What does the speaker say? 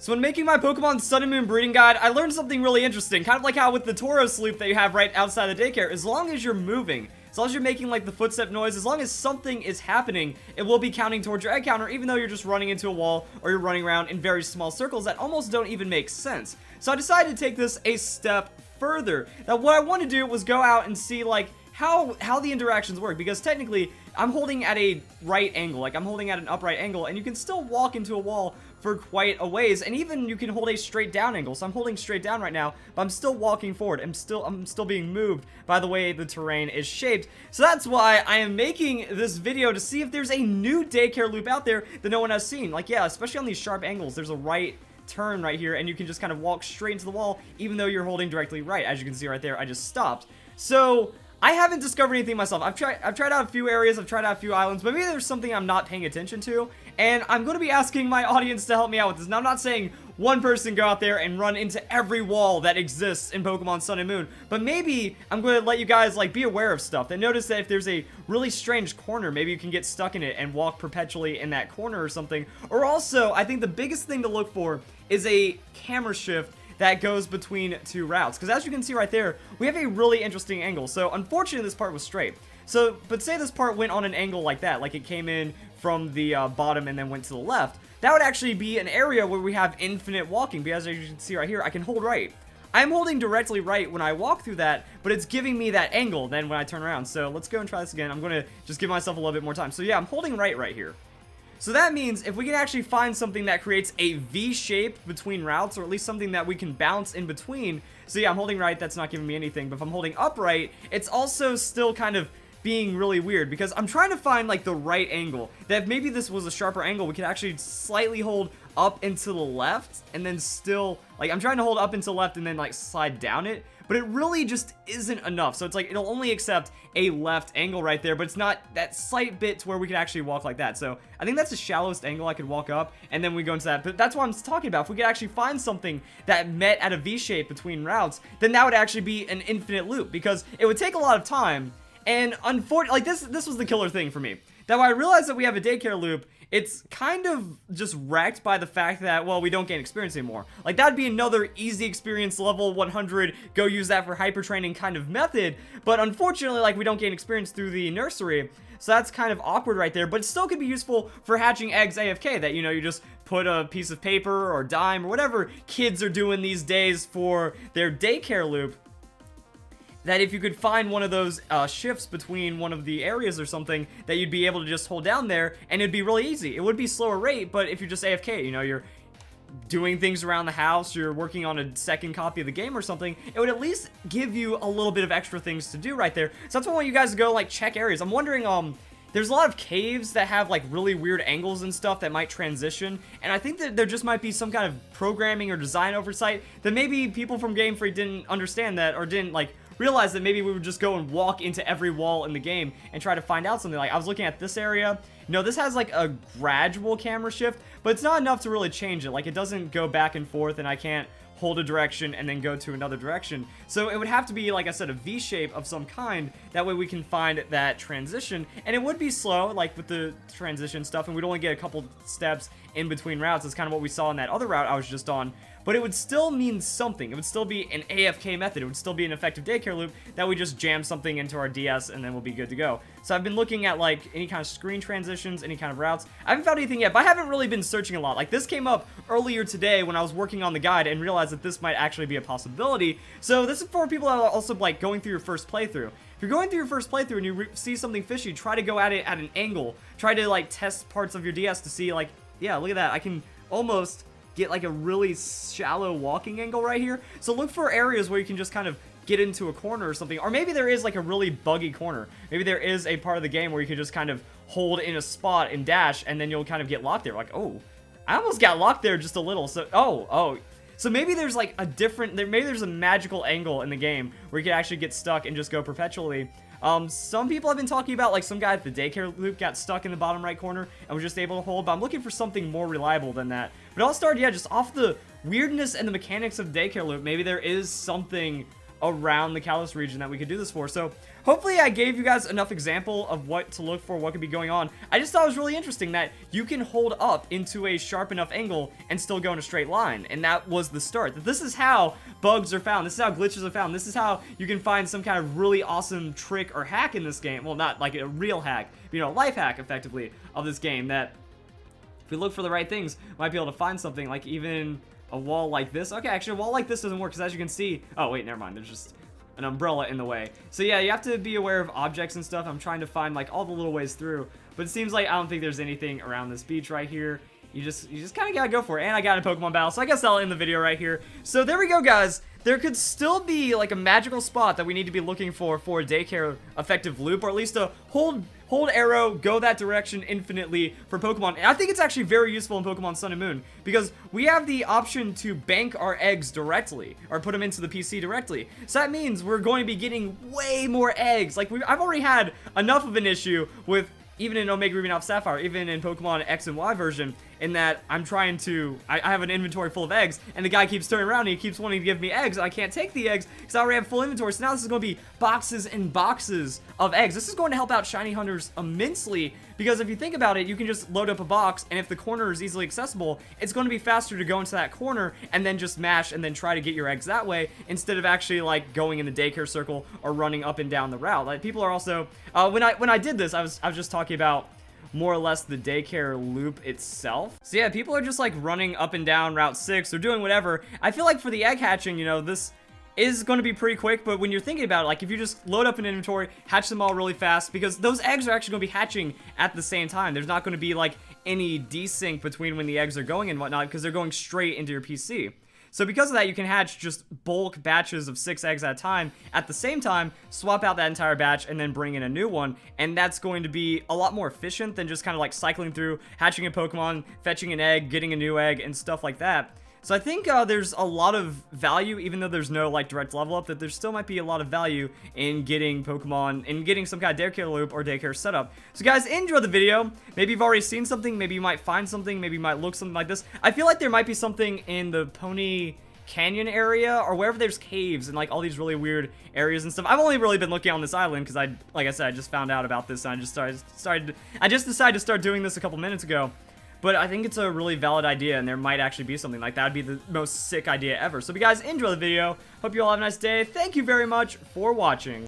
So when making my Pokemon Sun and Moon breeding guide, I learned something really interesting. Kind of like how with the Tauros loop that you have right outside the daycare, as long as you're moving, as long as you're making like the footstep noise, as long as something is happening, it will be counting towards your egg counter, even though you're just running into a wall or you're running around in very small circles that almost don't even make sense. So I decided to take this a step further. Now what I want to do was go out and see like how the interactions work, because technically I'm holding at a right angle, like I'm holding at an upright angle, and you can still walk into a wall for quite a ways, and even you can hold a straight down angle. So I'm holding straight down right now, but I'm still walking forward. I'm still being moved by the way the terrain is shaped. So that's why I am making this video, to see if there's a new daycare loop out there that no one has seen. Like, yeah, especially on these sharp angles, there's a right turn right here, and you can just kind of walk straight into the wall even though you're holding directly right. As you can see right there, I just stopped. So I haven't discovered anything myself. I've tried out a few areas, I've tried out a few islands, but maybe there's something I'm not paying attention to, and I'm going to be asking my audience to help me out with this. Now, I'm not saying one person go out there and run into every wall that exists in Pokemon Sun and Moon, but maybe I'm going to let you guys like be aware of stuff, and notice that if there's a really strange corner, maybe you can get stuck in it and walk perpetually in that corner or something. Or also, I think the biggest thing to look for is a camera shift that goes between two routes, because as you can see right there, we have a really interesting angle. So unfortunately this part was straight, so but say this part went on an angle like that, like it came in from the bottom and then went to the left, that would actually be an area where we have infinite walking, because as you can see right here, I can hold right. I'm holding directly right when I walk through that, but it's giving me that angle then when I turn around. So let's go and try this again. I'm going to just give myself a little bit more time. So yeah, I'm holding right here. So that means if we can actually find something that creates a V shape between routes, or at least something that we can bounce in between. So yeah, I'm holding right, that's not giving me anything, but if I'm holding upright, it's also still kind of being really weird, because I'm trying to find like the right angle, that if maybe this was a sharper angle, we could actually slightly hold up and to the left, and then still, like I'm trying to hold up and to the left and then like slide down it, but it really just isn't enough. So it's like it'll only accept a left angle right there, but it's not that slight bit to where we could actually walk like that. So I think that's the shallowest angle I could walk up, and then we go into that. But that's what I'm talking about. If we could actually find something that met at a V shape between routes, then that would actually be an infinite loop, because it would take a lot of time. And unfortunately, like this was the killer thing for me. That when I realized that we have a daycare loop, it's kind of just wrecked by the fact that, well, we don't gain experience anymore. Like, that'd be another easy experience, level 100, go use that for hyper training kind of method. But unfortunately, like, we don't gain experience through the nursery. So that's kind of awkward right there. But it still could be useful for hatching eggs AFK, that, you know, you just put a piece of paper or dime or whatever kids are doing these days for their daycare loop. That if you could find one of those shifts between one of the areas or something, that you'd be able to just hold down there, and it'd be really easy. It would be slower rate, but if you're just AFK, you know, you're doing things around the house, you're working on a second copy of the game or something, it would at least give you a little bit of extra things to do right there. So that's why I want you guys to go, like, check areas. I'm wondering, there's a lot of caves that have, like, really weird angles and stuff that might transition, and I think that there just might be some kind of programming or design oversight that maybe people from Game Freak didn't understand that, or didn't, like, realize that maybe we would just go and walk into every wall in the game and try to find out something. Like, I was looking at this area. No, this has like a gradual camera shift, but it's not enough to really change it. Like, it doesn't go back and forth, and I can't hold a direction and then go to another direction. So it would have to be, like I said, a V shape of some kind. That way we can find that transition, and it would be slow, like with the transition stuff, and we'd only get a couple steps in between routes. That's kind of what we saw in that other route I was just on. But it would still mean something. It would still be an AFK method. It would still be an effective daycare loop that we just jam something into our DS and then we'll be good to go. So I've been looking at like any kind of screen transitions, any kind of routes. I haven't found anything yet, but I haven't really been searching a lot. Like, this came up earlier today when I was working on the guide and realized that this might actually be a possibility. So this is for people that are also like going through your first playthrough. If you're going through your first playthrough and you see something fishy, try to go at it at an angle. Try to like test parts of your DS to see, like, yeah, look at that. I can almost get like a really shallow walking angle right here. So look for areas where you can just kind of get into a corner or something. Or maybe there is like a really buggy corner. Maybe there is a part of the game where you can just kind of hold in a spot and dash, and then you'll kind of get locked there. Like, oh, I almost got locked there just a little. So, oh. So maybe there's like a different, maybe there's a magical angle in the game where you can actually get stuck and just go perpetually. Some people have been talking about, like, some guy at the daycare loop got stuck in the bottom right corner and was just able to hold, but I'm looking for something more reliable than that. But it all started, yeah, just off the weirdness and the mechanics of daycare loop. Maybe there is something around the Kalos region that we could do this for. So hopefully I gave you guys enough example of what to look for, what could be going on. I just thought it was really interesting that you can hold up into a sharp enough angle and still go in a straight line. And that was the start. That this is how bugs are found. This is how glitches are found. This is how you can find some kind of really awesome trick or hack in this game. Well, not like a real hack, but, you know, life hack effectively of this game that if we look for the right things, might be able to find something like even a wall like this. Okay, actually a wall like this doesn't work because as you can see, oh wait, never mind, there's just an umbrella in the way. So yeah, you have to be aware of objects and stuff. I'm trying to find like all the little ways through, but it seems like I don't think there's anything around this beach right here. You just kind of gotta go for it. And I got a Pokemon battle, so I guess I'll end the video right here. So there we go, guys. There could still be like a magical spot that we need to be looking for a Daycare effective loop, or at least a hold arrow, go that direction infinitely for Pokemon. And I think it's actually very useful in Pokemon Sun and Moon because we have the option to bank our eggs directly or put them into the PC directly. So that means we're going to be getting way more eggs. Like I've already had enough of an issue with even in Omega Ruby and Alpha Sapphire, even in Pokemon X and Y version, in that I'm trying to, I have an inventory full of eggs, and the guy keeps turning around and he keeps wanting to give me eggs, and I can't take the eggs because I already have full inventory. So now this is going to be boxes and boxes of eggs. This is going to help out shiny hunters immensely because if you think about it, you can just load up a box, and if the corner is easily accessible, it's going to be faster to go into that corner and then just mash and then try to get your eggs that way instead of actually like going in the Daycare circle or running up and down the route. Like people are also, when I did this, I was just talking about more or less the Daycare loop itself. So yeah, people are just like running up and down Route 6 or doing whatever. I feel like for the egg hatching, you know, this is going to be pretty quick, but when you're thinking about it, like if you just load up an inventory, hatch them all really fast, because those eggs are actually going to be hatching at the same time. There's not going to be like any desync between when the eggs are going and whatnot, because they're going straight into your PC. So because of that, you can hatch just bulk batches of 6 eggs at a time. At the same time, swap out that entire batch and then bring in a new one. And that's going to be a lot more efficient than just kind of like cycling through, hatching a Pokemon, fetching an egg, getting a new egg, and stuff like that. So I think there's a lot of value, even though there's no like direct level up, that there still might be a lot of value in getting Pokemon, in getting some kind of Daycare loop or Daycare setup. So guys, enjoy the video. Maybe you've already seen something, maybe you might find something, maybe you might look something like this. I feel like there might be something in the Pony Canyon area or wherever there's caves and like all these really weird areas and stuff. I've only really been looking on this island because like I said, I just found out about this and I just decided to start doing this a couple minutes ago. But I think it's a really valid idea, and there might actually be something like that. Would be the most sick idea ever. So if you guys enjoy the video, hope you all have a nice day. Thank you very much for watching.